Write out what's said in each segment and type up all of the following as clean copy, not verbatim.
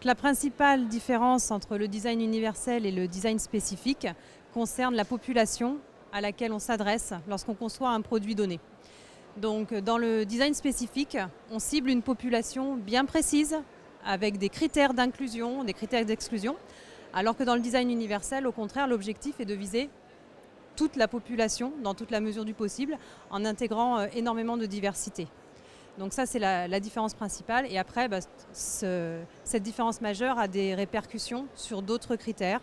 La principale différence entre le design universel et le design spécifique concerne la population à laquelle on s'adresse lorsqu'on conçoit un produit donné. Donc, dans le design spécifique, on cible une population bien précise avec des critères d'inclusion, des critères d'exclusion, alors que dans le design universel, au contraire, l'objectif est de viser toute la population dans toute la mesure du possible en intégrant énormément de diversité. Donc ça, c'est la différence principale. Et après, cette différence majeure a des répercussions sur d'autres critères,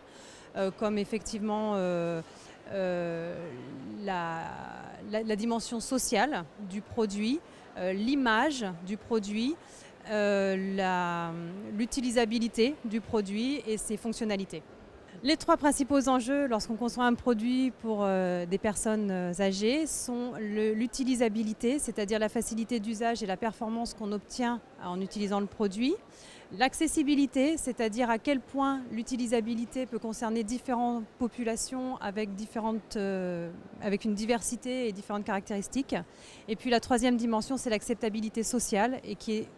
comme effectivement la dimension sociale du produit, l'image du produit, l'utilisabilité du produit et ses fonctionnalités. Les trois principaux enjeux lorsqu'on conçoit un produit pour des personnes âgées sont l'utilisabilité, c'est-à-dire la facilité d'usage et la performance qu'on obtient en utilisant le produit. L'accessibilité, c'est-à-dire à quel point l'utilisabilité peut concerner différentes populations avec une diversité et différentes caractéristiques. Et puis la troisième dimension, c'est l'acceptabilité sociale et qui est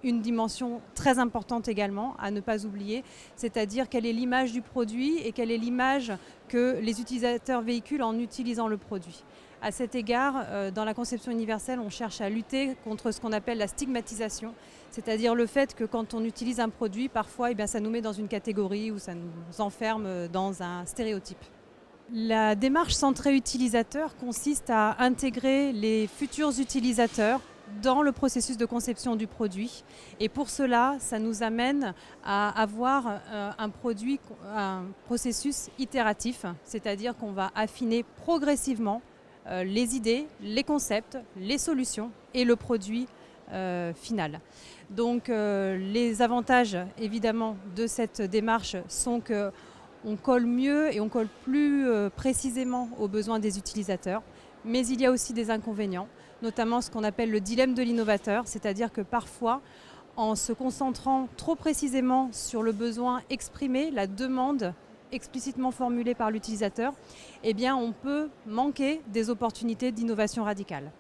une dimension très importante également à ne pas oublier, c'est-à-dire quelle est l'image du produit et quelle est l'image que les utilisateurs véhiculent en utilisant le produit. À cet égard, dans la conception universelle, on cherche à lutter contre ce qu'on appelle la stigmatisation, c'est-à-dire le fait que quand on utilise un produit, parfois ça nous met dans une catégorie ou ça nous enferme dans un stéréotype. La démarche centrée utilisateur consiste à intégrer les futurs utilisateurs dans le processus de conception du produit. Et pour cela, ça nous amène à avoir un processus itératif, c'est-à-dire qu'on va affiner progressivement les idées, les concepts, les solutions et le produit final. Donc les avantages évidemment de cette démarche sont qu'on colle mieux et on colle plus précisément aux besoins des utilisateurs, mais il y a aussi des inconvénients, notamment ce qu'on appelle le dilemme de l'innovateur, c'est-à-dire que parfois, en se concentrant trop précisément sur le besoin exprimé, la demande explicitement formulée par l'utilisateur, on peut manquer des opportunités d'innovation radicale.